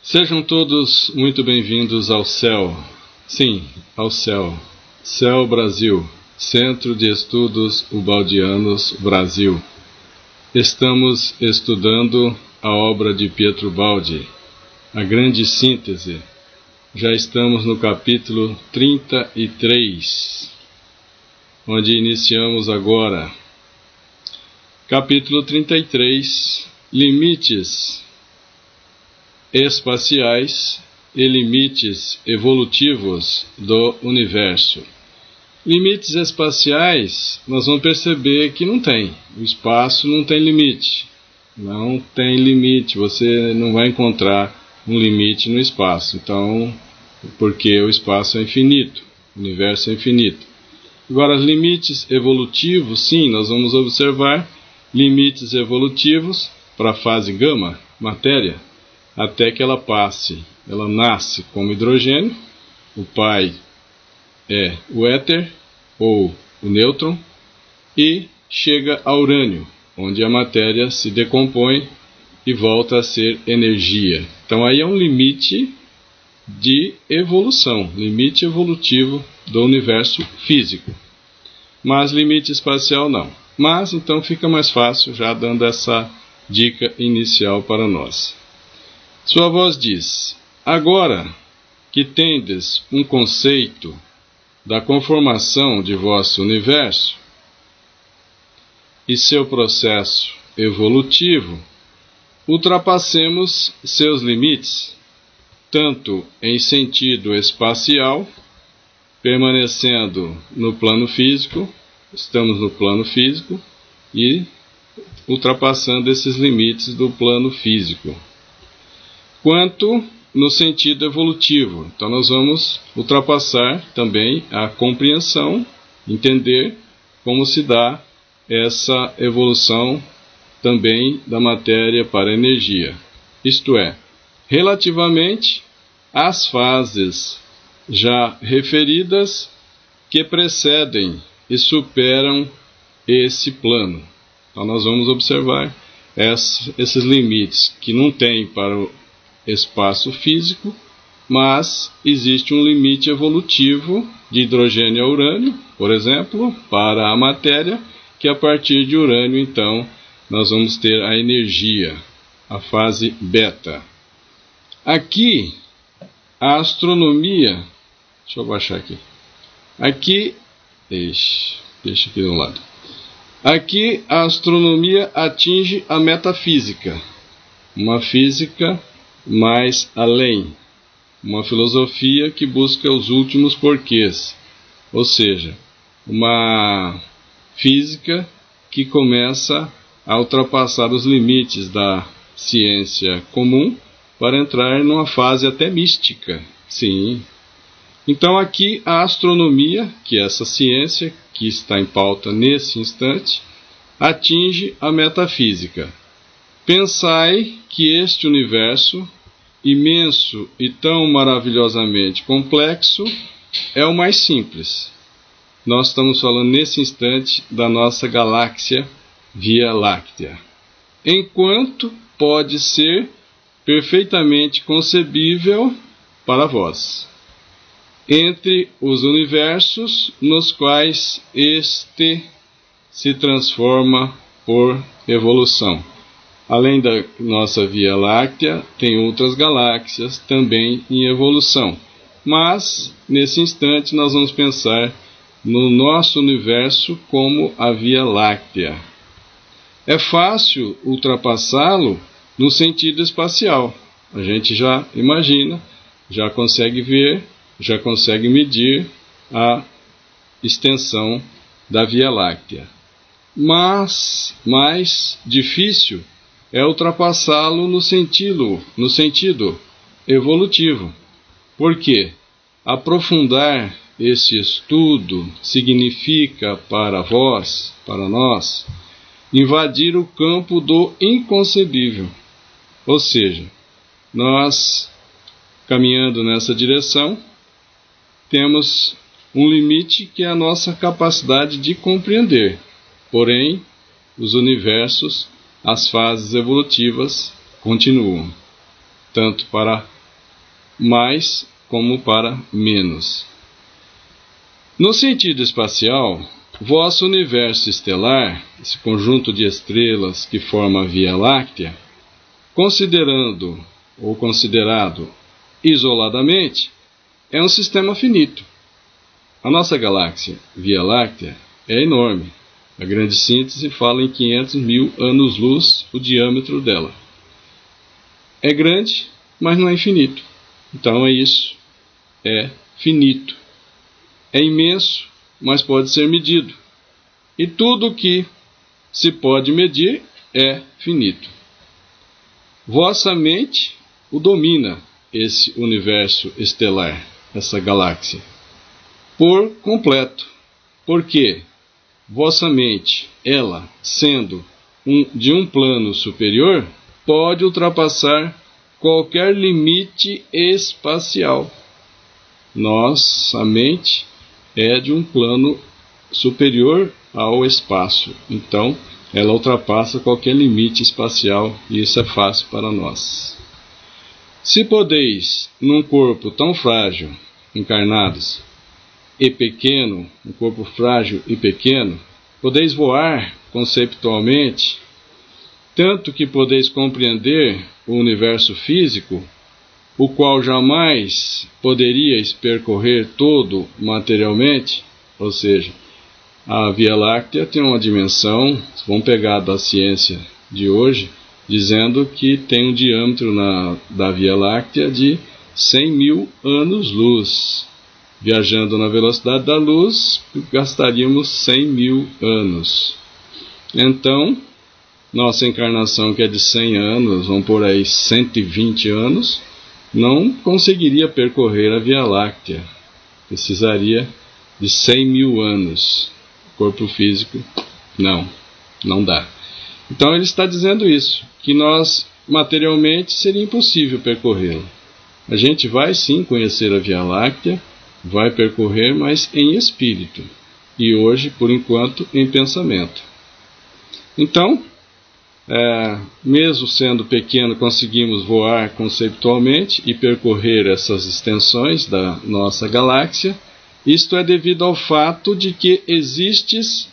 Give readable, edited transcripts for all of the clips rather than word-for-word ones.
Sejam todos muito bem-vindos ao CEL. Sim, ao CEL. CEL Brasil, Centro de Estudos Ubaldianos Brasil. Estamos estudando a obra de Pietro Ubaldi, A Grande Síntese. Já estamos no capítulo 33, onde iniciamos agora. Capítulo 33, Limites espaciais e limites evolutivos do universo. Limites espaciais, nós vamos perceber que não tem. O espaço não tem limite. Não tem limite. Você não vai encontrar um limite no espaço. Então, porque o espaço é infinito. O universo é infinito. Agora, limites evolutivos, sim, nós vamos observar limites evolutivos para a fase gama, matéria, até que ela passe. Ela nasce como hidrogênio, o pai é o éter ou o nêutron, e chega a urânio, onde a matéria se decompõe e volta a ser energia. Então aí é um limite de evolução, limite evolutivo do universo físico. Mas limite espacial não. Mas então fica mais fácil já dando essa dica inicial para nós. Sua voz diz: agora que tendes um conceito da conformação de vosso universo e seu processo evolutivo, ultrapassemos seus limites, tanto em sentido espacial, permanecendo no plano físico, estamos no plano físico, e ultrapassando esses limites do plano físico, quanto no sentido evolutivo. Então nós vamos ultrapassar também a compreensão, entender como se dá essa evolução também da matéria para a energia. Isto é, relativamente às fases já referidas que precedem e superam esse plano. Então nós vamos observar esses limites que não tem para o espaço físico, mas existe um limite evolutivo de hidrogênio a urânio, por exemplo, para a matéria, que a partir de urânio, então, nós vamos ter a energia, a fase beta. Aqui, a astronomia, deixa eu baixar aqui, deixa aqui do lado. Aqui a astronomia atinge a metafísica, uma física mais além, uma filosofia que busca os últimos porquês, ou seja, uma física que começa a ultrapassar os limites da ciência comum para entrar numa fase até mística. Sim. Então aqui a astronomia, que é essa ciência que está em pauta nesse instante, atinge a metafísica. Pensai que este universo, imenso e tão maravilhosamente complexo, é o mais simples. Nós estamos falando nesse instante da nossa galáxia Via Láctea. Enquanto pode ser perfeitamente concebível para vós, entre os universos nos quais este se transforma por evolução. Além da nossa Via Láctea, tem outras galáxias também em evolução. Mas, nesse instante, nós vamos pensar no nosso universo como a Via Láctea. É fácil ultrapassá-lo no sentido espacial. A gente já imagina, já consegue ver, já consegue medir a extensão da Via Láctea. Mas, mais difícil é ultrapassá-lo no sentido evolutivo. Por quê? Aprofundar esse estudo significa para vós, para nós, invadir o campo do inconcebível. Ou seja, nós, caminhando nessa direção, temos um limite que é a nossa capacidade de compreender. Porém, os universos, as fases evolutivas continuam. tanto para mais como para menos. No sentido espacial, vosso universo estelar, esse conjunto de estrelas que forma a Via Láctea, considerando ou considerado isoladamente, é um sistema finito. A nossa galáxia Via Láctea é enorme. A grande síntese fala em 500 mil anos-luz o diâmetro dela. É grande, mas não é infinito. Então é isso. É finito. É imenso, mas pode ser medido. E tudo que se pode medir é finito. Vossa mente o domina, esse universo estelar, essa galáxia, por completo. Por quê? Vossa mente, ela, sendo de um plano superior, pode ultrapassar qualquer limite espacial. Nossa mente é de um plano superior ao espaço, então ela ultrapassa qualquer limite espacial e isso é fácil para nós. Se podeis, num corpo tão frágil, encarnados, e pequeno, um corpo frágil e pequeno, podeis voar conceptualmente, tanto que podeis compreender o universo físico, o qual jamais poderíeis percorrer todo materialmente, ou seja, a Via Láctea tem uma dimensão, vamos pegar da ciência de hoje, dizendo que tem um diâmetro da Via Láctea de 100 mil anos-luz. Viajando na velocidade da luz, gastaríamos 100 mil anos. Então, nossa encarnação, que é de 100 anos, vamos por aí 120 anos, não conseguiria percorrer a Via Láctea. Precisaria de 100 mil anos. Corpo físico, não dá. Então ele está dizendo isso, que nós, materialmente, seria impossível percorrê-la. A gente vai sim conhecer a Via Láctea, vai percorrer, mas em espírito. E hoje, por enquanto, em pensamento. Então, mesmo sendo pequeno, conseguimos voar conceitualmente e percorrer essas extensões da nossa galáxia. Isto é devido ao fato de que existes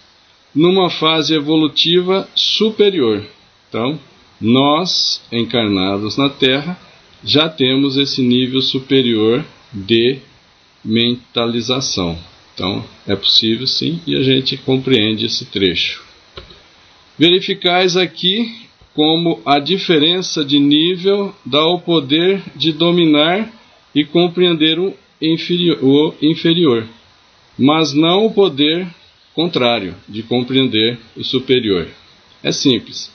numa fase evolutiva superior. Então, nós, encarnados na Terra, já temos esse nível superior de mentalização. Então, é possível sim, e a gente compreende esse trecho. Verificais aqui como a diferença de nível dá o poder de dominar e compreender o inferior, mas não o poder contrário, de compreender o superior. É simples.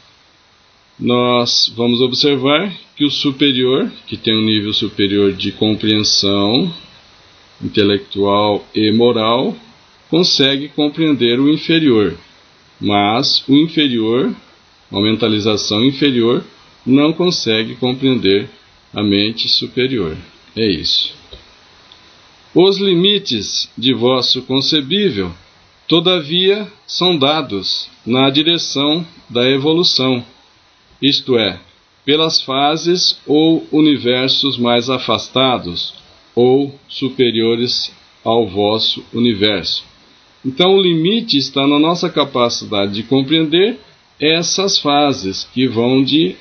Nós vamos observar que o superior, que tem um nível superior de compreensão intelectual e moral, consegue compreender o inferior, mas o inferior, uma mentalização inferior, não consegue compreender a mente superior. É isso. Os limites de vosso concebível, todavia, são dados na direção da evolução, isto é, pelas fases ou universos mais afastados ou superiores ao vosso universo. Então o limite está na nossa capacidade de compreender essas fases que vão de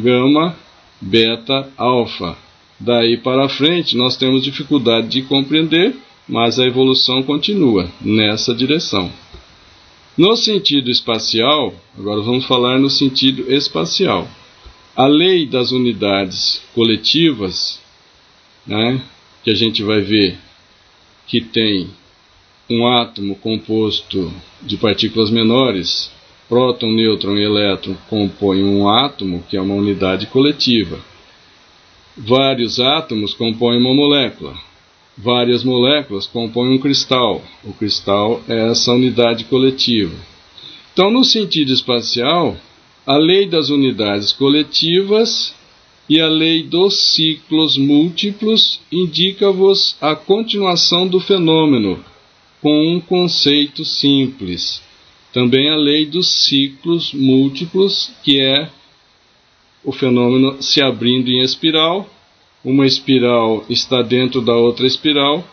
gama, beta, alfa. Daí para frente nós temos dificuldade de compreender, mas a evolução continua nessa direção. No sentido espacial, agora vamos falar no sentido espacial. A lei das unidades coletivas, que a gente vai ver que tem um átomo composto de partículas menores, próton, nêutron e elétron compõem um átomo, que é uma unidade coletiva. Vários átomos compõem uma molécula. Várias moléculas compõem um cristal. O cristal é essa unidade coletiva. Então, no sentido espacial, a lei das unidades coletivas e a lei dos ciclos múltiplos indica-vos a continuação do fenômeno, com um conceito simples. Também a lei dos ciclos múltiplos, que é o fenômeno se abrindo em espiral. Uma espiral está dentro da outra espiral,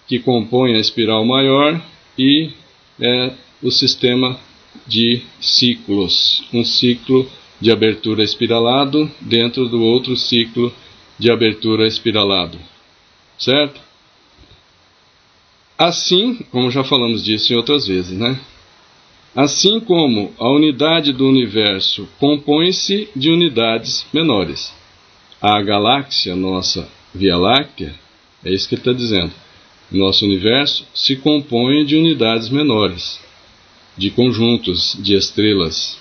que compõe a espiral maior, e é o sistema de ciclos. Um ciclo de abertura espiralado dentro do outro ciclo de abertura espiralado. Certo? Assim, como já falamos disso em outras vezes, né? Assim como a unidade do universo compõe-se de unidades menores. A galáxia, nossa Via Láctea, é isso que ele está dizendo. Nosso universo se compõe de unidades menores, de conjuntos de estrelas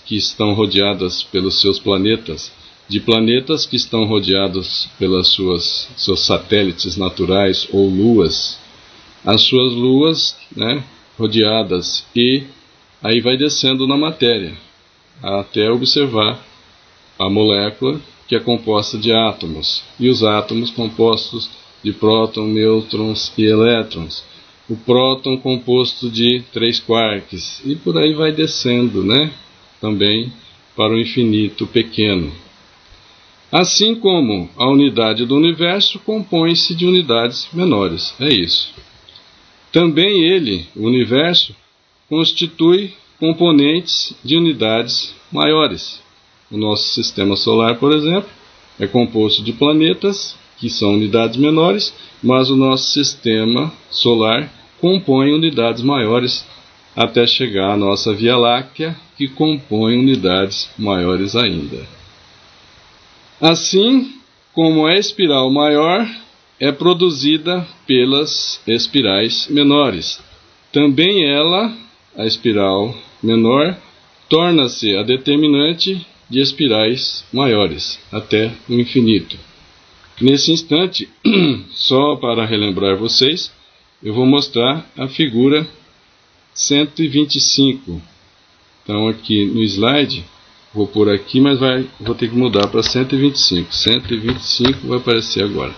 que estão rodeadas pelos seus planetas, de planetas que estão rodeados pelas seus satélites naturais ou luas, as suas luas, né, rodeadas, e aí vai descendo na matéria, até observar a molécula, que é composta de átomos, e os átomos compostos de prótons, nêutrons e elétrons. O próton composto de 3 quarks, e por aí vai descendo, né, também para o infinito pequeno. Assim como a unidade do universo compõe-se de unidades menores. É isso. Também ele, o universo, constitui componentes de unidades maiores. O nosso sistema solar, por exemplo, é composto de planetas, que são unidades menores, mas o nosso sistema solar compõe unidades maiores até chegar à nossa Via Láctea, que compõe unidades maiores ainda. Assim como a espiral maior é produzida pelas espirais menores, também ela, a espiral menor, torna-se a determinante de espirais maiores, até o infinito. Nesse instante, só para relembrar vocês, eu vou mostrar a figura 125. Então aqui no slide, vou pôr aqui, mas vou ter que mudar para 125. 125 vai aparecer agora.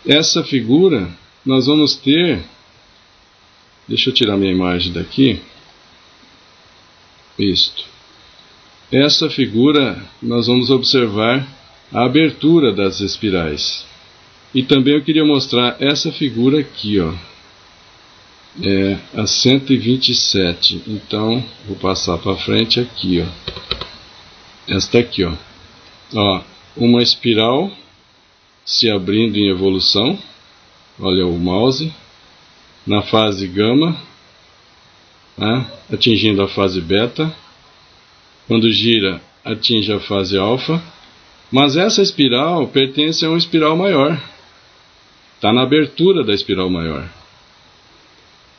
Essa figura, nós vamos ter... Deixa eu tirar minha imagem daqui. Isto. Essa figura, nós vamos observar a abertura das espirais. E também eu queria mostrar essa figura aqui, ó. É a 127. Então, vou passar para frente aqui, ó. Esta aqui, ó. Ó, uma espiral se abrindo em evolução. Olha o mouse. Na fase gama, né, atingindo a fase beta. Quando gira, atinge a fase alfa. Mas essa espiral pertence a uma espiral maior. Está na abertura da espiral maior.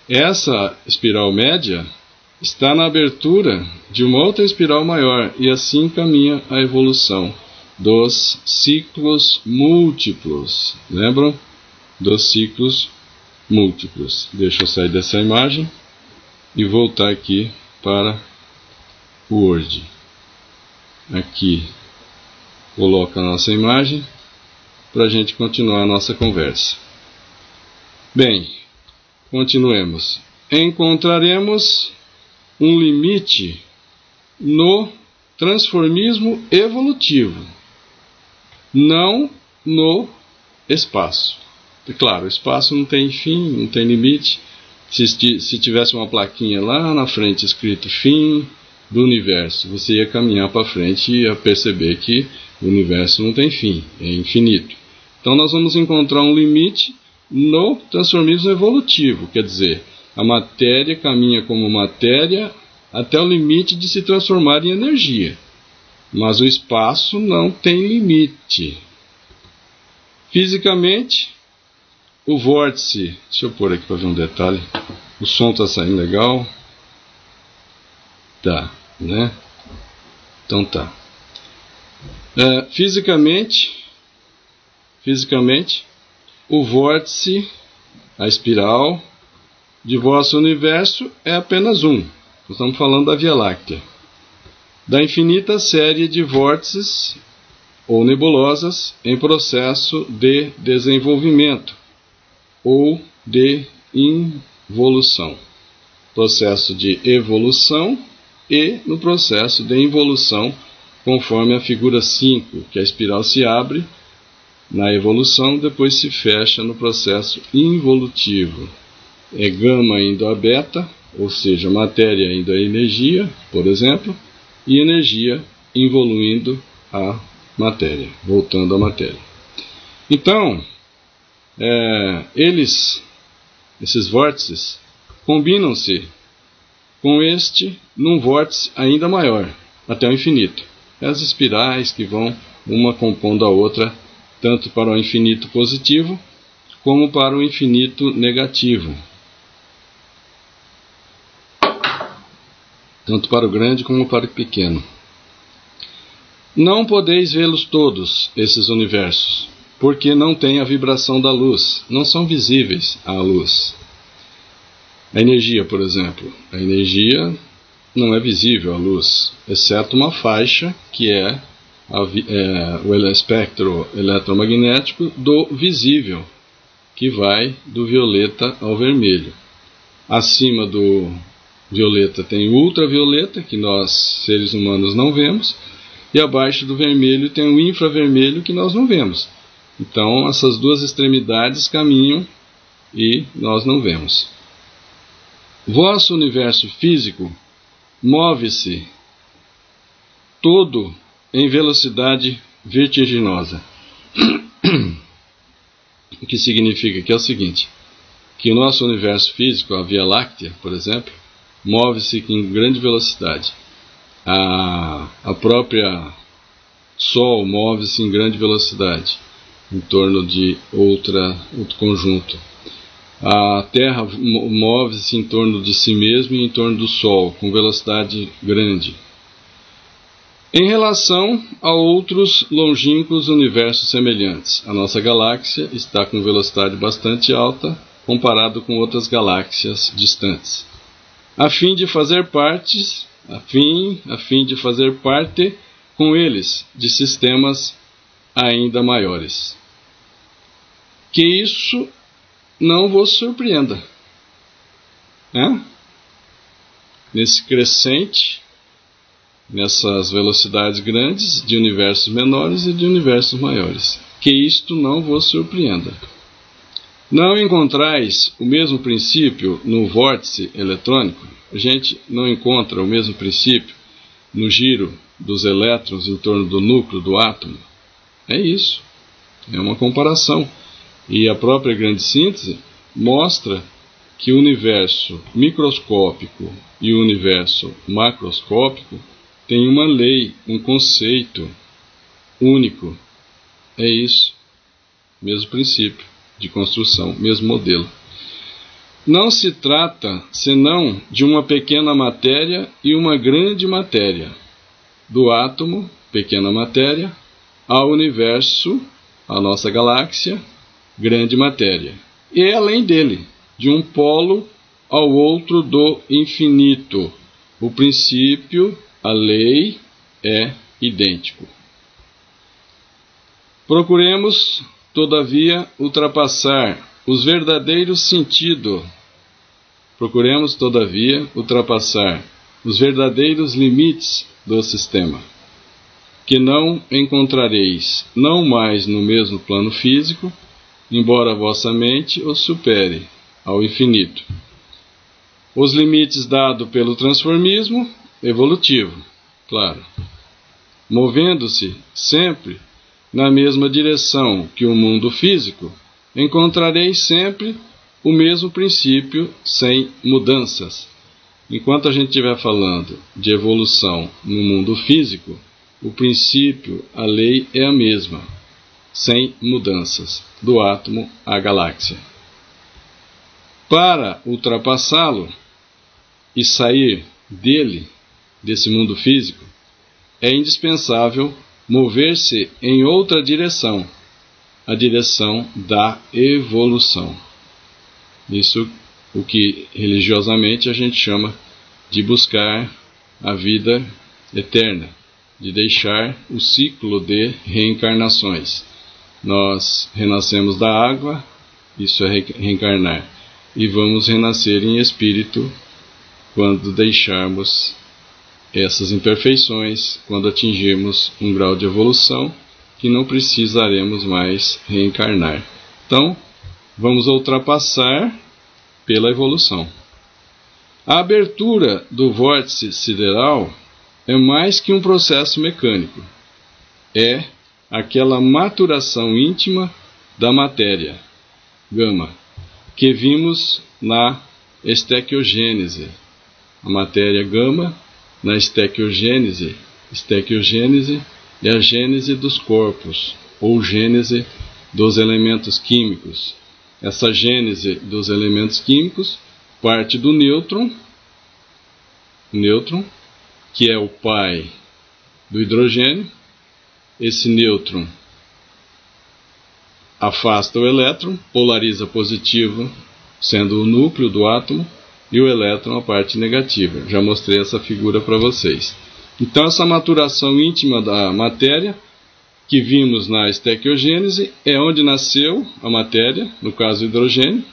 Essa espiral média está na abertura de uma outra espiral maior, e assim caminha a evolução dos ciclos múltiplos. Lembram? Dos ciclos múltiplos. Deixa eu sair dessa imagem e voltar aqui para o Word. Aqui coloca a nossa imagem para a gente continuar a nossa conversa. Bem, continuemos. Encontraremos um limite no transformismo evolutivo, não no espaço. Claro, o espaço não tem fim, não tem limite. Se tivesse uma plaquinha lá na frente escrito fim do universo, você ia caminhar para frente e ia perceber que o universo não tem fim, é infinito. Então nós vamos encontrar um limite no transformismo evolutivo, quer dizer, a matéria caminha como matéria até o limite de se transformar em energia. Mas o espaço não tem limite. Fisicamente, o vórtice... Deixa eu pôr aqui para ver um detalhe. O som está saindo legal. Tá, né? Então tá. Fisicamente, o vórtice, a espiral de vosso universo é apenas um. Estamos falando da Via Láctea. Da infinita série de vórtices ou nebulosas em processo de desenvolvimento ou de involução. Processo de evolução e no processo de involução, conforme a figura 5, que a espiral se abre na evolução, depois se fecha no processo involutivo. É gama indo a beta, ou seja, matéria indo a energia, por exemplo, e energia involuindo a matéria, voltando à matéria. Então, esses vórtices combinam-se com este num vórtice ainda maior, até o infinito. As espirais que vão uma compondo a outra, tanto para o infinito positivo como para o infinito negativo. Tanto para o grande como para o pequeno. Não podeis vê-los todos, esses universos, porque não têm a vibração da luz, não são visíveis à luz. A energia, por exemplo. A energia não é visível à luz, exceto uma faixa que é o espectro eletromagnético do visível, que vai do violeta ao vermelho. Acima do violeta tem o ultravioleta, que nós, seres humanos, não vemos, e abaixo do vermelho tem o infravermelho, que nós não vemos. Então, essas duas extremidades caminham e nós não vemos. Vosso universo físico move-se todo em velocidade vertiginosa. O que significa que é o seguinte, que o nosso universo físico, a Via Láctea, por exemplo, move-se em grande velocidade. A própria Sol move-se em grande velocidade, em torno de outro conjunto. A Terra move-se em torno de si mesma e em torno do Sol, com velocidade grande. Em relação a outros longínquos universos semelhantes, a nossa galáxia está com velocidade bastante alta, comparado com outras galáxias distantes. A fim de fazer parte com eles de sistemas ainda maiores. Que isso não vos surpreenda. Nesse crescente, nessas velocidades grandes de universos menores e de universos maiores. Que isto não vos surpreenda. Não encontrais o mesmo princípio no vórtice eletrônico? A gente não encontra o mesmo princípio no giro dos elétrons em torno do núcleo do átomo? É isso. É uma comparação. E a própria grande síntese mostra que o universo microscópico e o universo macroscópico têm uma lei, um conceito único. É isso. Mesmo princípio de construção, mesmo modelo. Não se trata senão de uma pequena matéria e uma grande matéria. Do átomo, pequena matéria, ao universo, a nossa galáxia, grande matéria. E além dele, de um polo ao outro do infinito. O princípio, a lei, é idêntico. Procuremos, todavia, ultrapassar os verdadeiros sentidos. Procuremos, todavia, ultrapassar os verdadeiros limites do sistema, que não encontrareis, não mais no mesmo plano físico, embora vossa mente os supere ao infinito. Os limites dados pelo transformismo evolutivo, claro, movendo-se sempre na mesma direção que o mundo físico, encontrareis sempre o mesmo princípio sem mudanças. Enquanto a gente estiver falando de evolução no mundo físico, o princípio, a lei é a mesma, sem mudanças, do átomo à galáxia. Para ultrapassá-lo e sair dele, desse mundo físico, é indispensável mover-se em outra direção, a direção da evolução. Isso o que religiosamente a gente chama de buscar a vida eterna, de deixar o ciclo de reencarnações. Nós renascemos da água, isso é reencarnar, e vamos renascer em espírito quando deixarmos essas imperfeições quando atingirmos um grau de evolução que não precisaremos mais reencarnar. Então, vamos ultrapassar pela evolução. A abertura do vórtice sideral é mais que um processo mecânico. É aquela maturação íntima da matéria, gama, que vimos na estequiogênese. A matéria gama na estequiogênese. Estequiogênese é a gênese dos corpos, ou gênese dos elementos químicos. Essa gênese dos elementos químicos parte do nêutron, que é o pai do hidrogênio. Esse nêutron afasta o elétron, polariza positivo, sendo o núcleo do átomo, e o elétron a parte negativa. Já mostrei essa figura para vocês. Então, essa maturação íntima da matéria, que vimos na estequiogênese, é onde nasceu a matéria, no caso o hidrogênio.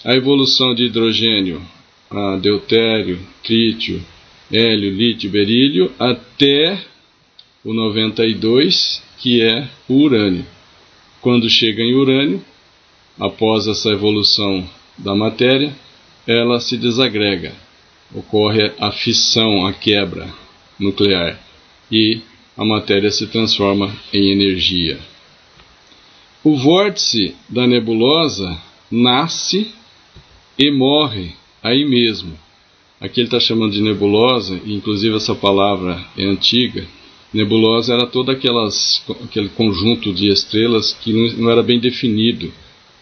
A evolução de hidrogênio a deutério, trítio, hélio, lítio, berílio, até o 92, que é o urânio. Quando chega em urânio, após essa evolução da matéria, ela se desagrega. Ocorre a fissão, a quebra nuclear, e a matéria se transforma em energia. O vórtice da nebulosa nasce e morre aí mesmo. Aqui ele está chamando de nebulosa, e inclusive essa palavra é antiga. Nebulosa era todo aquele conjunto de estrelas que não era bem definido,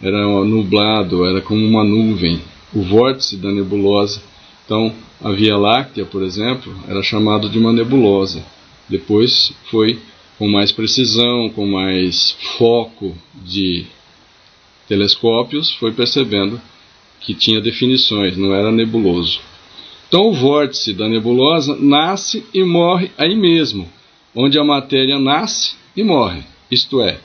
era nublado, era como uma nuvem. O vórtice da nebulosa. Então, a Via Láctea, por exemplo, era chamado de uma nebulosa. Depois foi com mais precisão, com mais foco de telescópios, foi percebendo que tinha definições, não era nebuloso. Então, o vórtice da nebulosa nasce e morre aí mesmo, onde a matéria nasce e morre. Isto é,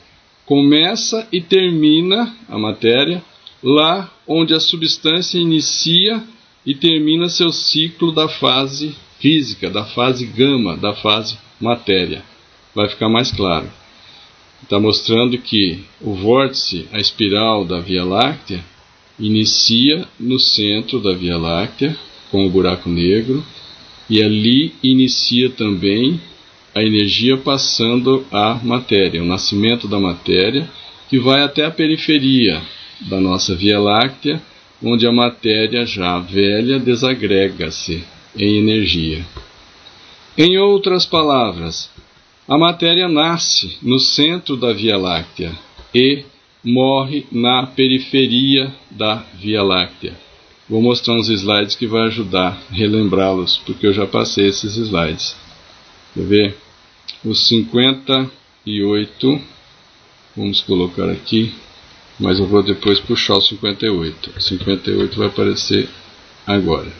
começa e termina a matéria lá onde a substância inicia e termina seu ciclo da fase física, da fase gama, da fase matéria. Vai ficar mais claro. Está mostrando que o vórtice, a espiral da Via Láctea, inicia no centro da Via Láctea, com o buraco negro, e ali inicia também a energia passando à matéria, o nascimento da matéria, que vai até a periferia da nossa Via Láctea, onde a matéria já velha desagrega-se em energia. Em outras palavras, a matéria nasce no centro da Via Láctea e morre na periferia da Via Láctea. Vou mostrar uns slides que vai ajudar a relembrá-los, porque eu já passei esses slides. Quer ver? Os 58, vamos colocar aqui, mas eu vou depois puxar o 58. O 58 vai aparecer agora.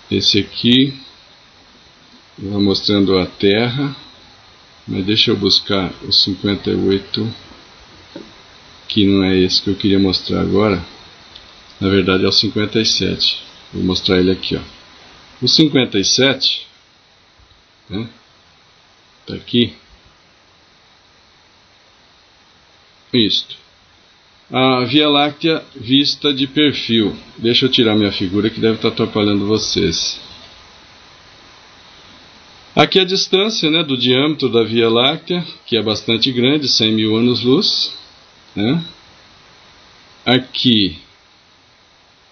Esse aqui vai mostrando a Terra, mas deixa eu buscar o 58, que não é esse que eu queria mostrar agora. Na verdade é o 57. Vou mostrar ele aqui, ó. O 57, né? Tá aqui. Isto. A Via Láctea vista de perfil. Deixa eu tirar minha figura que deve estar atrapalhando vocês. Aqui a distância, né, do diâmetro da Via Láctea, que é bastante grande, 100 mil anos-luz, né? Aqui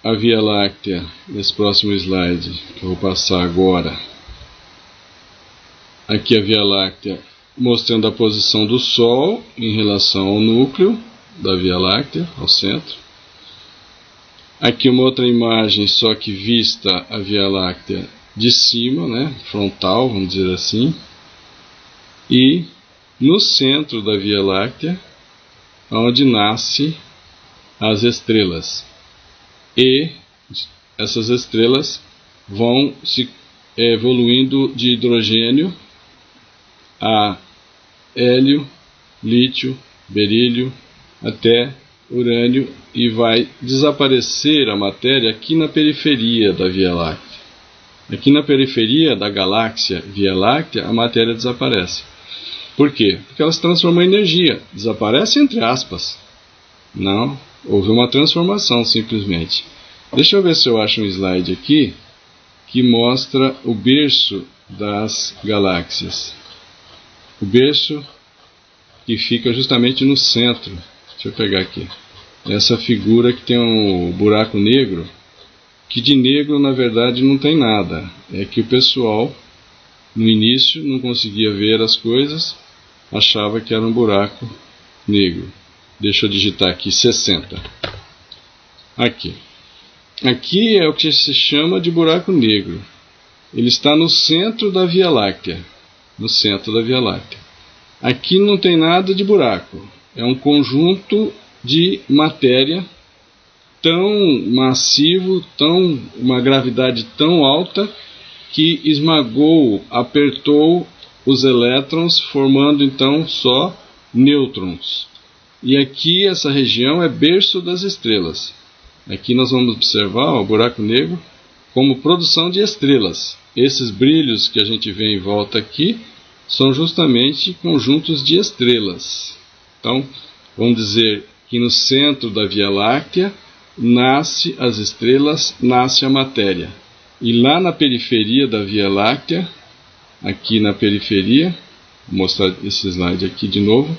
a Via Láctea, nesse próximo slide que eu vou passar agora. Aqui a Via Láctea mostrando a posição do Sol em relação ao núcleo da Via Láctea, ao centro. Aqui uma outra imagem, só que vista a Via Láctea de cima, né, frontal, vamos dizer assim. E no centro da Via Láctea, onde nascem as estrelas. E essas estrelas vão se evoluindo de hidrogênio a hélio, lítio, berílio, até urânio, e vai desaparecer a matéria aqui na periferia da Via Láctea. Aqui na periferia da galáxia Via Láctea, a matéria desaparece. Por quê? Porque ela se transformou em energia. Desaparece entre aspas. Não, houve uma transformação simplesmente. Deixa eu ver se eu acho um slide aqui que mostra o berço das galáxias. O berço que fica justamente no centro. Deixa eu pegar aqui. Essa figura que tem um buraco negro, que de negro na verdade não tem nada. É que o pessoal no início não conseguia ver as coisas, achava que era um buraco negro. Deixa eu digitar aqui 60. Aqui. Aqui é o que se chama de buraco negro. Ele está no centro da Via Láctea. No centro da Via Láctea. Aqui não tem nada de buraco. É um conjunto de matéria tão massivo, uma gravidade tão alta, que esmagou, apertou os elétrons, formando então só nêutrons. E aqui essa região é berço das estrelas. Aqui nós vamos observar o buraco negro como produção de estrelas. Esses brilhos que a gente vê em volta aqui são justamente conjuntos de estrelas. Então, vamos dizer que no centro da Via Láctea nasce as estrelas, nasce a matéria. E lá na periferia da Via Láctea, aqui na periferia, vou mostrar esse slide aqui de novo,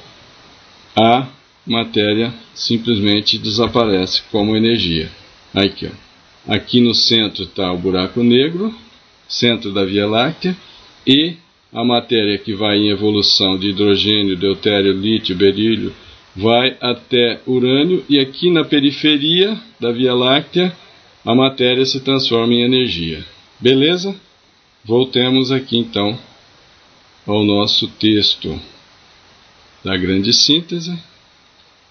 a matéria simplesmente desaparece como energia. Aqui, ó. Aqui no centro está o buraco negro, centro da Via Láctea, e a matéria que vai em evolução de hidrogênio, deutério, lítio, berílio, vai até urânio, e aqui na periferia da Via Láctea a matéria se transforma em energia. Beleza? Voltemos aqui então ao nosso texto da grande síntese.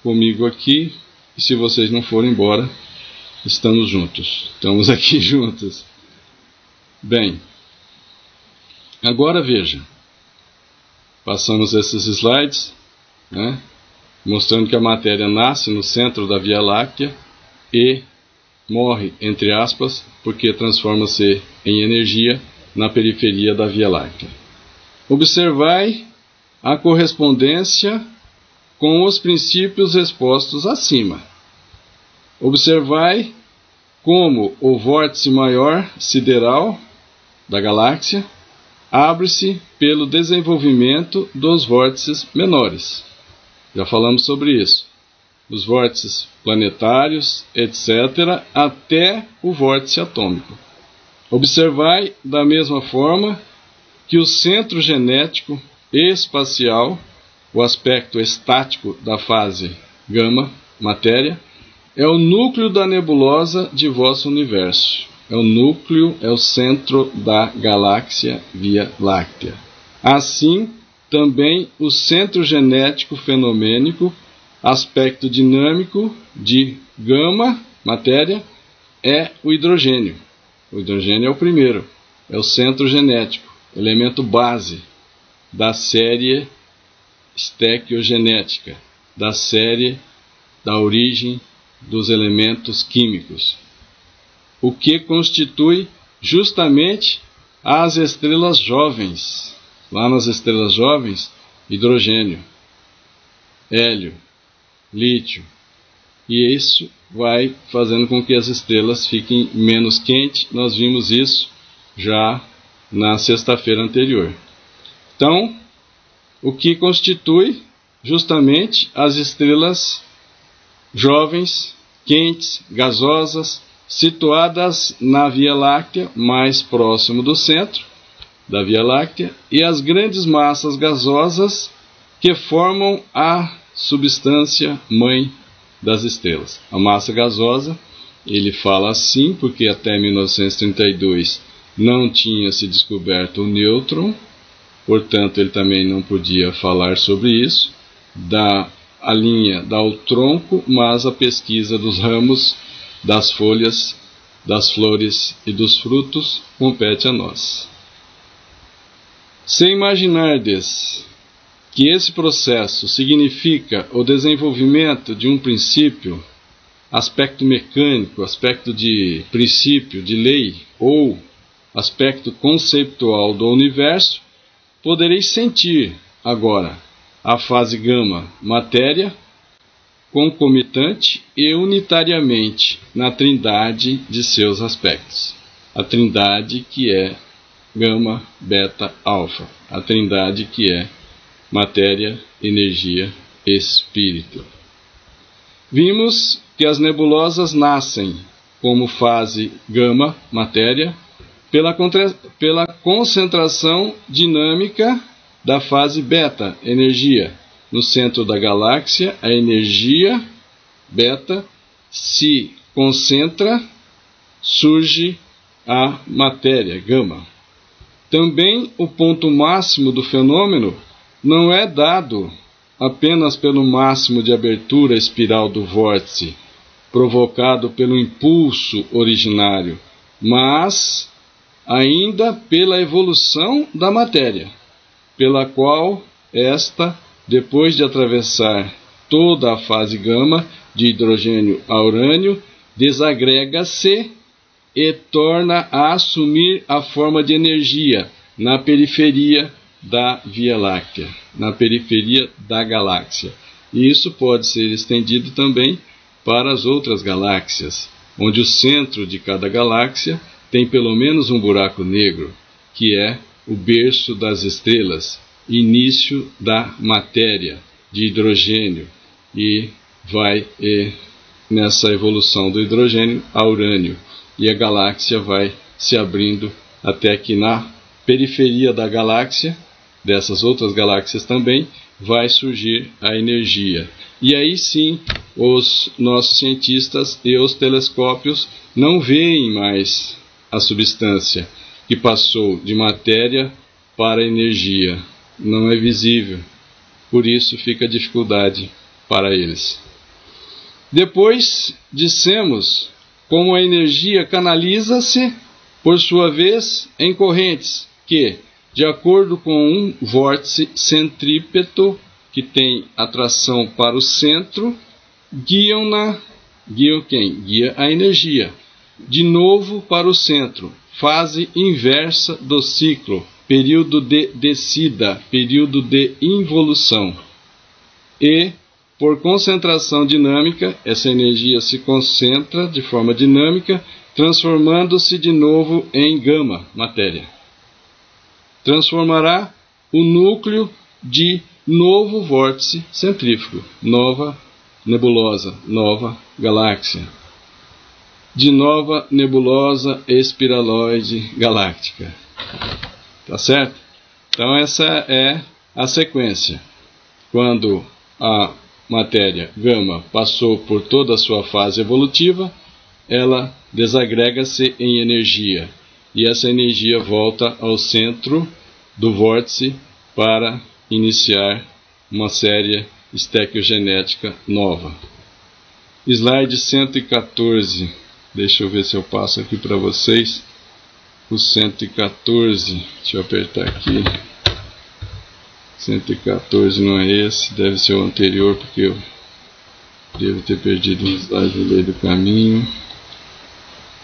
Comigo aqui, e se vocês não forem embora, estamos juntos. Estamos aqui juntos. Bem, agora veja. Passamos esses slides, né? Mostrando que a matéria nasce no centro da Via Láctea e morre, entre aspas, porque transforma-se em energia na periferia da Via Láctea. Observai a correspondência com os princípios expostos acima. Observai como o vórtice maior sideral da galáxia abre-se pelo desenvolvimento dos vórtices menores. Já falamos sobre isso. Os vórtices planetários, etc., até o vórtice atômico. Observai da mesma forma que o centro genético espacial, o aspecto estático da fase gama, matéria, é o núcleo da nebulosa de vosso universo. É o núcleo, é o centro da galáxia Via Láctea. Assim, também o centro genético fenomênico, aspecto dinâmico de gama, matéria, é o hidrogênio. O hidrogênio é o primeiro, é o centro genético, elemento base da série estequiogenética, da série da origem dos elementos químicos, o que constitui justamente as estrelas jovens. Lá nas estrelas jovens, hidrogênio, hélio, lítio, e isso vai fazendo com que as estrelas fiquem menos quentes. Nós vimos isso já na sexta-feira anterior. Então, o que constitui justamente as estrelas jovens, quentes, gasosas, situadas na Via Láctea, mais próximo do centro da Via Láctea, e as grandes massas gasosas que formam a substância mãe das estrelas. A massa gasosa, ele fala assim porque até 1932 não tinha se descoberto o nêutron, portanto ele também não podia falar sobre isso. A linha dá o tronco, mas a pesquisa dos ramos, das folhas, das flores e dos frutos compete a nós. Se imaginardes que esse processo significa o desenvolvimento de um princípio, aspecto mecânico, aspecto de princípio, de lei, ou aspecto conceitual do universo, podereis sentir agora a fase gama, matéria, concomitante e unitariamente na trindade de seus aspectos. A trindade que é gama, beta, alfa. A trindade que é matéria, energia, espírito. Vimos que as nebulosas nascem como fase gama, matéria, pela concentração dinâmica da fase beta, energia. No centro da galáxia, a energia beta se concentra, surge a matéria gama. Também o ponto máximo do fenômeno não é dado apenas pelo máximo de abertura espiral do vórtice, provocado pelo impulso originário, mas ainda pela evolução da matéria, pela qual esta, depois de atravessar toda a fase gama, de hidrogênio a urânio, desagrega-se e torna a assumir a forma de energia na periferia da Via Láctea, na periferia da galáxia. E isso pode ser estendido também para as outras galáxias, onde o centro de cada galáxia tem pelo menos um buraco negro, que é o berço das estrelas, início da matéria de hidrogênio, e vai nessa evolução do hidrogênio a urânio, e a galáxia vai se abrindo até que na periferia da galáxia, dessas outras galáxias também, vai surgir a energia. E aí sim, os nossos cientistas e os telescópios não veem mais a substância que passou de matéria para energia. Não é visível. Por isso fica dificuldade para eles. Depois dissemos como a energia canaliza-se, por sua vez, em correntes que, de acordo com um vórtice centrípeto que tem atração para o centro, guiam quem? Guia a energia, de novo para o centro, fase inversa do ciclo, período de descida, período de involução. E, por concentração dinâmica, essa energia se concentra de forma dinâmica, transformando-se de novo em gama, matéria. Transformará o núcleo de novo vórtice centrífugo, nova nebulosa, nova galáxia, de nova nebulosa espiraloide galáctica. Tá certo? Então essa é a sequência. Quando a matéria gama passou por toda a sua fase evolutiva, ela desagrega-se em energia, e essa energia volta ao centro do vórtice para iniciar uma série estequiogenética nova. Slide 114. Deixa eu ver se eu passo aqui para vocês. O 114. Deixa eu apertar aqui. 114 não é esse, deve ser o anterior, porque eu devo ter perdido um slide no meio do caminho.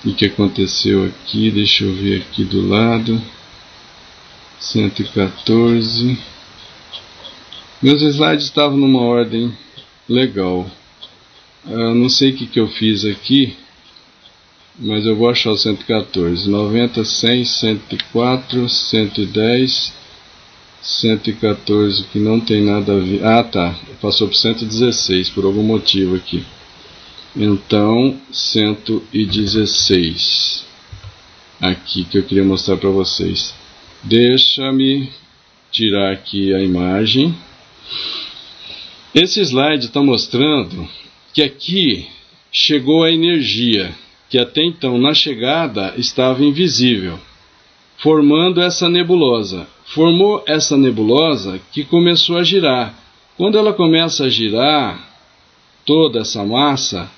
O que aconteceu aqui? Deixa eu ver aqui do lado. 114. Meus slides estavam numa ordem legal. Não sei o que eu fiz aqui, mas eu vou achar o 114. 90, 100, 104, 110, 114, que não tem nada a ver. Ah, tá. Passou para 116 por algum motivo aqui. Então, 116. Aqui que eu queria mostrar para vocês. Deixa-me tirar aqui a imagem. Esse slide está mostrando que aqui chegou a energia, que até então na chegada estava invisível, formando essa nebulosa. Formou essa nebulosa que começou a girar. Quando ela começa a girar, toda essa massa,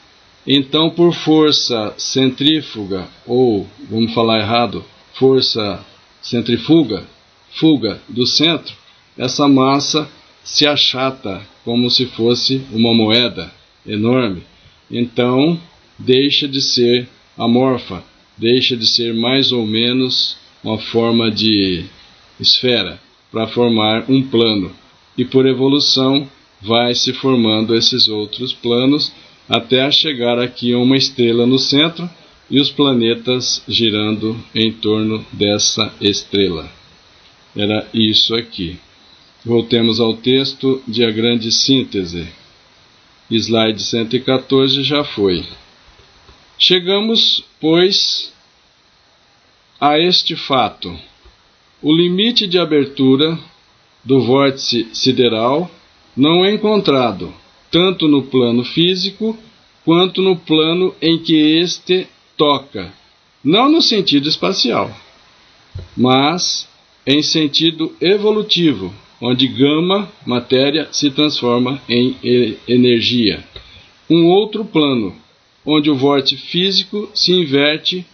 então por força centrífuga, ou vamos falar errado, força centrífuga, fuga do centro, essa massa se achata como se fosse uma moeda enorme. Então deixa de ser amorfa, deixa de ser mais ou menos uma forma de esfera para formar um plano. E por evolução vai se formando esses outros planos até chegar aqui a uma estrela no centro e os planetas girando em torno dessa estrela. Era isso aqui. Voltemos ao texto de A Grande Síntese. Slide 114 já foi. Chegamos, pois, a este fato. O limite de abertura do vórtice sideral não é encontrado, tanto no plano físico, quanto no plano em que este toca, não no sentido espacial, mas em sentido evolutivo, onde gama, matéria, se transforma em energia. Um outro plano, onde o vórtice físico se inverte,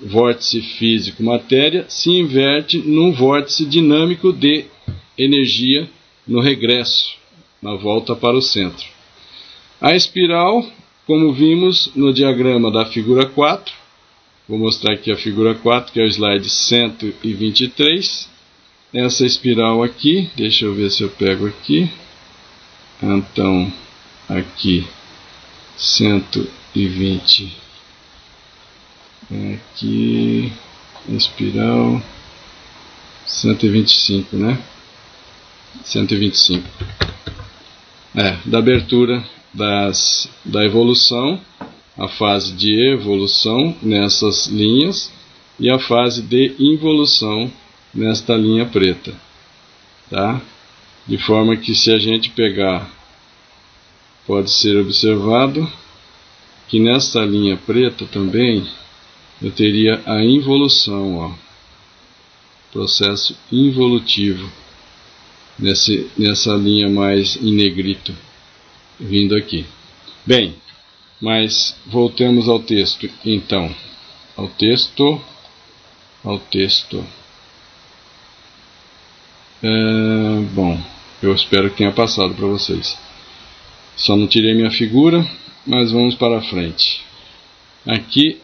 vórtice físico, matéria, se inverte num vórtice dinâmico de energia no regresso, na volta para o centro. A espiral, como vimos no diagrama da figura 4, vou mostrar aqui a figura 4, que é o slide 123, essa espiral aqui, deixa eu ver se eu pego aqui, então, aqui, 120, aqui, espiral, 125, né? 125. Da abertura da evolução, a fase de evolução nessas linhas e a fase de involução nesta linha preta, tá? De forma que, se a gente pegar, pode ser observado que nesta linha preta também eu teria a involução, ó, processo involutivo nessa linha mais em negrito vindo aqui. Bem, mas voltemos ao texto, então, ao texto. Bom, eu espero que tenha passado para vocês. Só não tirei minha figura, mas vamos para frente. Aqui,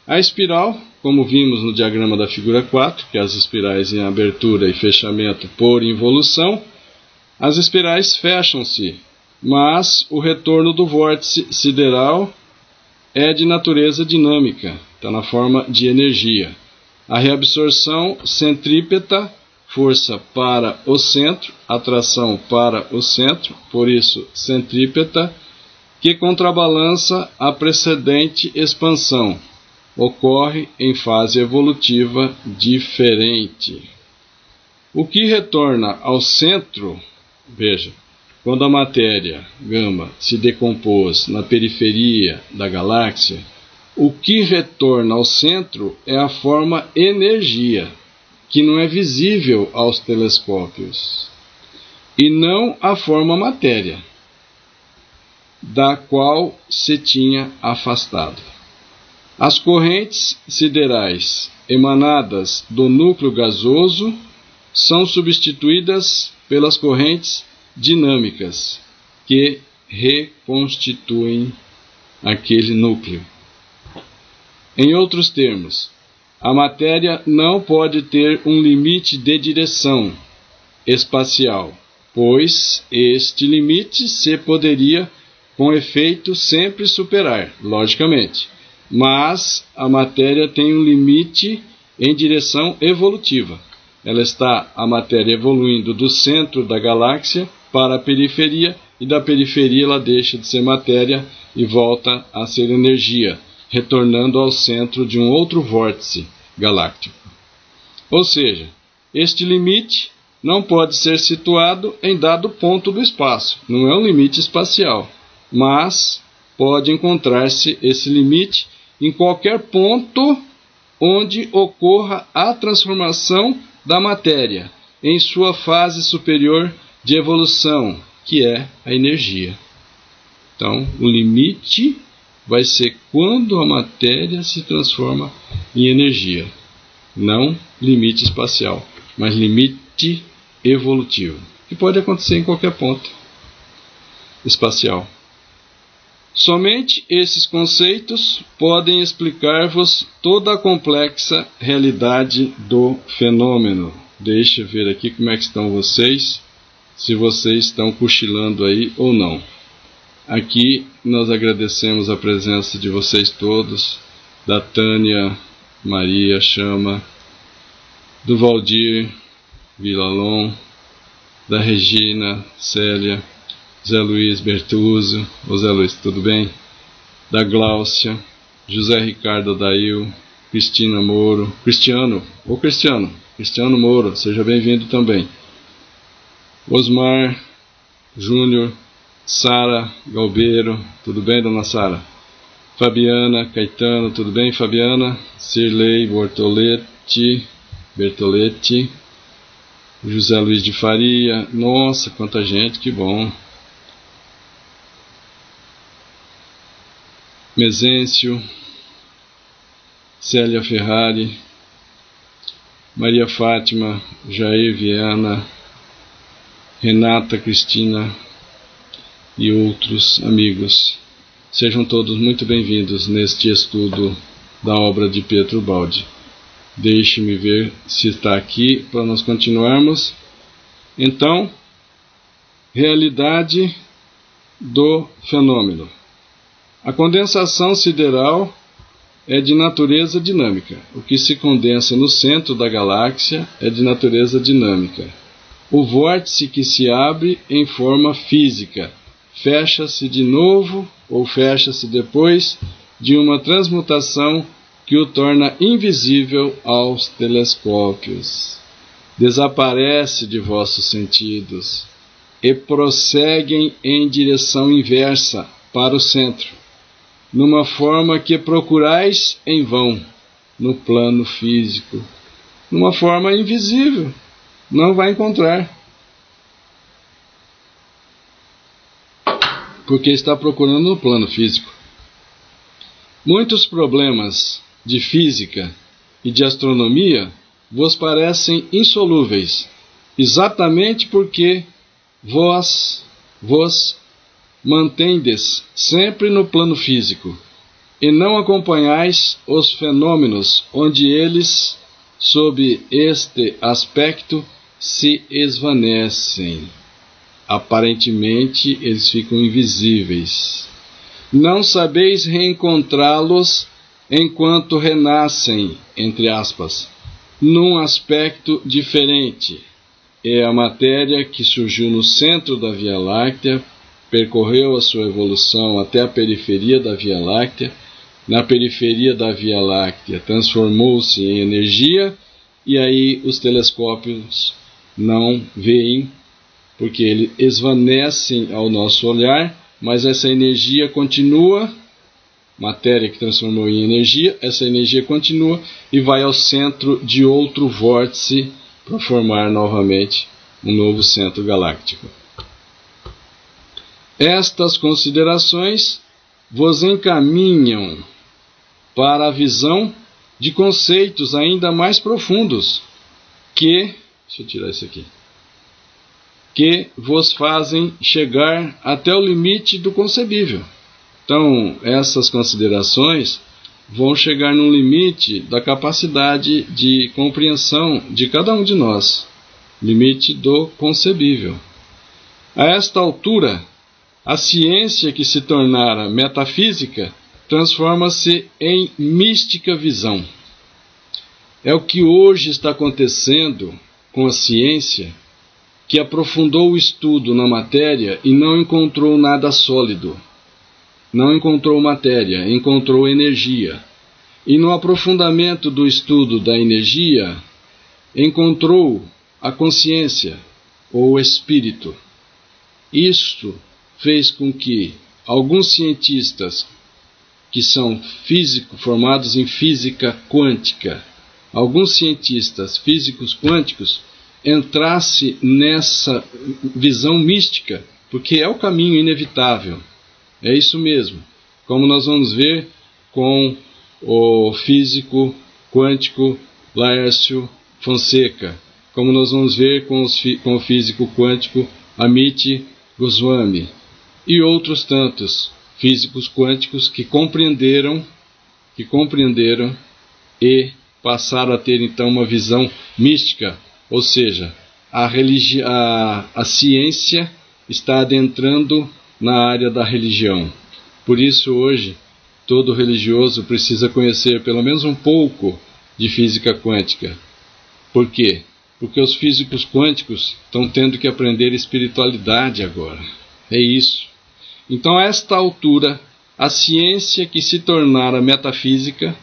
a espiral, como vimos no diagrama da figura 4, que é as espirais em abertura e fechamento por involução, as espirais fecham-se, mas o retorno do vórtice sideral é de natureza dinâmica, está na forma de energia. A reabsorção centrípeta, força para o centro, atração para o centro, por isso centrípeta, que contrabalança a precedente expansão, ocorre em fase evolutiva diferente. O que retorna ao centro, veja, quando a matéria, gama, se decompôs na periferia da galáxia, o que retorna ao centro é a forma energia, que não é visível aos telescópios, e não a forma matéria, da qual se tinha afastado. As correntes siderais emanadas do núcleo gasoso são substituídas pelas correntes dinâmicas que reconstituem aquele núcleo. Em outros termos, a matéria não pode ter um limite de direção espacial, pois este limite se poderia, com efeito, sempre superar, logicamente. Mas a matéria tem um limite em direção evolutiva. A matéria evoluindo do centro da galáxia para a periferia, e da periferia ela deixa de ser matéria e volta a ser energia, retornando ao centro de um outro vórtice galáctico. Ou seja, este limite não pode ser situado em dado ponto do espaço, não é um limite espacial, mas pode encontrar-se esse limite em qualquer ponto onde ocorra a transformação da matéria em sua fase superior de evolução, que é a energia. Então, o limite vai ser quando a matéria se transforma em energia. Não limite espacial, mas limite evolutivo, que pode acontecer em qualquer ponto espacial. Somente esses conceitos podem explicar-vos toda a complexa realidade do fenômeno. Deixa eu ver aqui como é que estão vocês, se vocês estão cochilando aí ou não. Aqui nós agradecemos a presença de vocês todos, da Tânia, Maria, Chama, do Valdir, Vilalon, da Regina, Célia, Zé Luiz Bertuzzo, ô Zé Luiz, tudo bem? Da Gláucia, José Ricardo Adail, Cristina Moro, Cristiano Moro, seja bem-vindo também. Osmar Júnior, Sara Galbeiro, tudo bem, dona Sara? Fabiana Caetano, tudo bem, Fabiana? Cirlei Bertoletti, José Luiz de Faria, nossa, quanta gente, que bom. Mesêncio, Célia Ferrari, Maria Fátima, Jair Viana, Renata Cristina e outros amigos. Sejam todos muito bem-vindos neste estudo da obra de Pietro Baldi. Deixe-me ver se está aqui para nós continuarmos. Então, realidade do fenômeno. A condensação sideral é de natureza dinâmica. O que se condensa no centro da galáxia é de natureza dinâmica. O vórtice que se abre em forma física fecha-se de novo ou fecha-se depois de uma transmutação que o torna invisível aos telescópios. Desaparece de vossos sentidos e prosseguem em direção inversa para o centro, numa forma que procurais em vão no plano físico, numa forma invisível, não vai encontrar, porque está procurando no plano físico. Muitos problemas de física e de astronomia vos parecem insolúveis, exatamente porque vos mantendes sempre no plano físico e não acompanhais os fenômenos onde eles, sob este aspecto, se esvanecem. Aparentemente, eles ficam invisíveis. Não sabeis reencontrá-los enquanto renascem, entre aspas, num aspecto diferente. É a matéria que surgiu no centro da Via Láctea, percorreu a sua evolução até a periferia da Via Láctea, na periferia da Via Láctea transformou-se em energia, e aí os telescópios não veem, porque eles esvanecem ao nosso olhar, mas essa energia continua, matéria que transformou em energia, essa energia continua e vai ao centro de outro vórtice para formar novamente um novo centro galáctico. Estas considerações vos encaminham para a visão de conceitos ainda mais profundos que vos fazem chegar até o limite do concebível. Então, essas considerações vão chegar num limite da capacidade de compreensão de cada um de nós, limite do concebível. A esta altura, a ciência que se tornara metafísica transforma-se em mística visão. É o que hoje está acontecendo com a ciência, que aprofundou o estudo na matéria e não encontrou nada sólido. Não encontrou matéria, encontrou energia. E no aprofundamento do estudo da energia, encontrou a consciência, ou o espírito. Isto fez com que alguns cientistas, que são formados em física quântica, alguns cientistas físicos quânticos, entrasse nessa visão mística, porque é o caminho inevitável. É isso mesmo, como nós vamos ver com o físico quântico Laércio Fonseca, como nós vamos ver com o físico quântico Amit Goswami, e outros tantos físicos quânticos que compreenderam e passaram a ter então uma visão mística, ou seja, a ciência está adentrando na área da religião. Por isso hoje todo religioso precisa conhecer pelo menos um pouco de física quântica. Por quê? Porque os físicos quânticos estão tendo que aprender espiritualidade agora. É isso. Então, a esta altura, a ciência que se tornara metafísica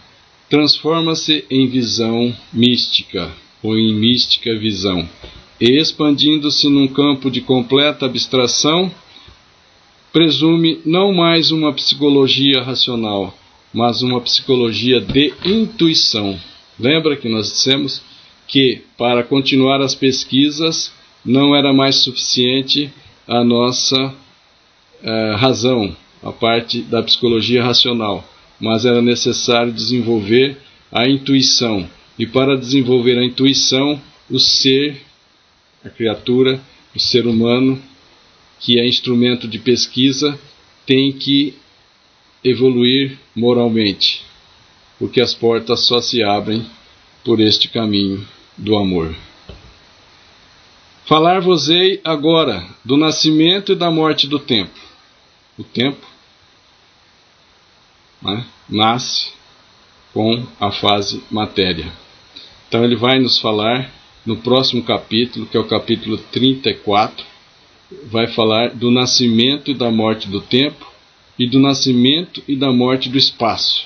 transforma-se em visão mística, ou em mística visão, e expandindo-se num campo de completa abstração, presume não mais uma psicologia racional, mas uma psicologia de intuição. Lembra que nós dissemos que para continuar as pesquisas não era mais suficiente a nossa razão, a parte da psicologia racional, mas era necessário desenvolver a intuição. E para desenvolver a intuição, o ser, a criatura, o ser humano, que é instrumento de pesquisa, tem que evoluir moralmente, porque as portas só se abrem por este caminho do amor. Falar-vos-ei agora do nascimento e da morte do tempo. O tempo, né, nasce com a fase matéria. Então ele vai nos falar no próximo capítulo, que é o capítulo 34, vai falar do nascimento e da morte do tempo e do nascimento e da morte do espaço.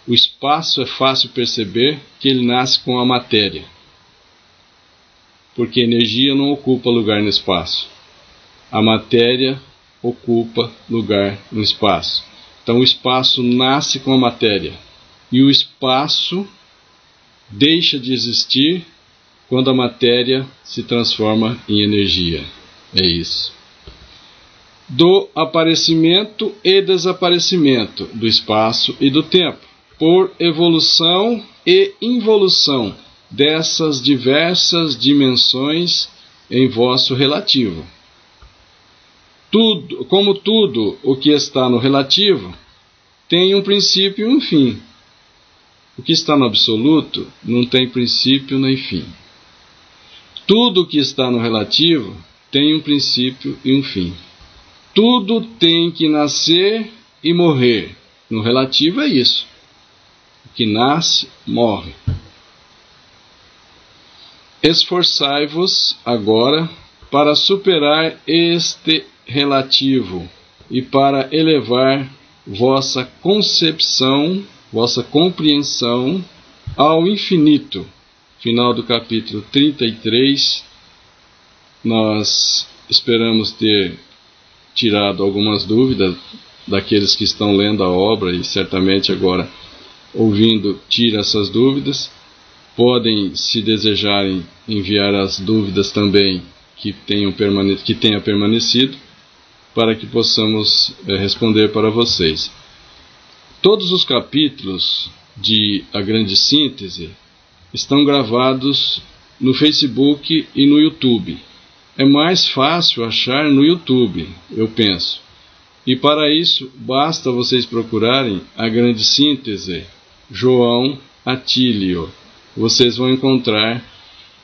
O espaço é fácil perceber que ele nasce com a matéria, porque a energia não ocupa lugar no espaço. A matéria ocupa lugar no espaço. Então o espaço nasce com a matéria e o espaço deixa de existir quando a matéria se transforma em energia. É isso. Do aparecimento e desaparecimento do espaço e do tempo, por evolução e involução dessas diversas dimensões em vosso relativo. Como tudo o que está no relativo tem um princípio e um fim. O que está no absoluto não tem princípio nem fim. Tudo o que está no relativo tem um princípio e um fim. Tudo tem que nascer e morrer. No relativo é isso. O que nasce, morre. Esforçai-vos agora para superar este relativo e para elevar vossa concepção, vossa compreensão ao infinito. Final do capítulo 33, nós esperamos ter tirado algumas dúvidas daqueles que estão lendo a obra e certamente agora ouvindo tira essas dúvidas. Podem, se desejarem, enviar as dúvidas também que tenha permanecido, para que possamos responder para vocês. Todos os capítulos de A Grande Síntese estão gravados no Facebook e no YouTube. É mais fácil achar no YouTube, eu penso. E para isso, basta vocês procurarem A Grande Síntese, João Atílio. Vocês vão encontrar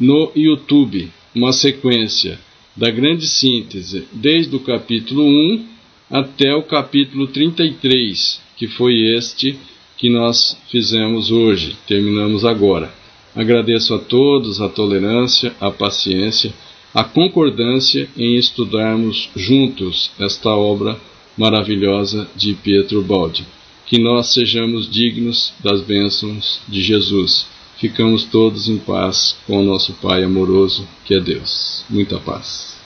no YouTube uma sequência da Grande Síntese, desde o capítulo 1 até o capítulo 33, que foi este que nós fizemos hoje, terminamos agora. Agradeço a todos a tolerância, a paciência, a concordância em estudarmos juntos esta obra maravilhosa de Pietro Baldi. Que nós sejamos dignos das bênçãos de Jesus. Ficamos todos em paz com o nosso Pai amoroso, que é Deus. Muita paz.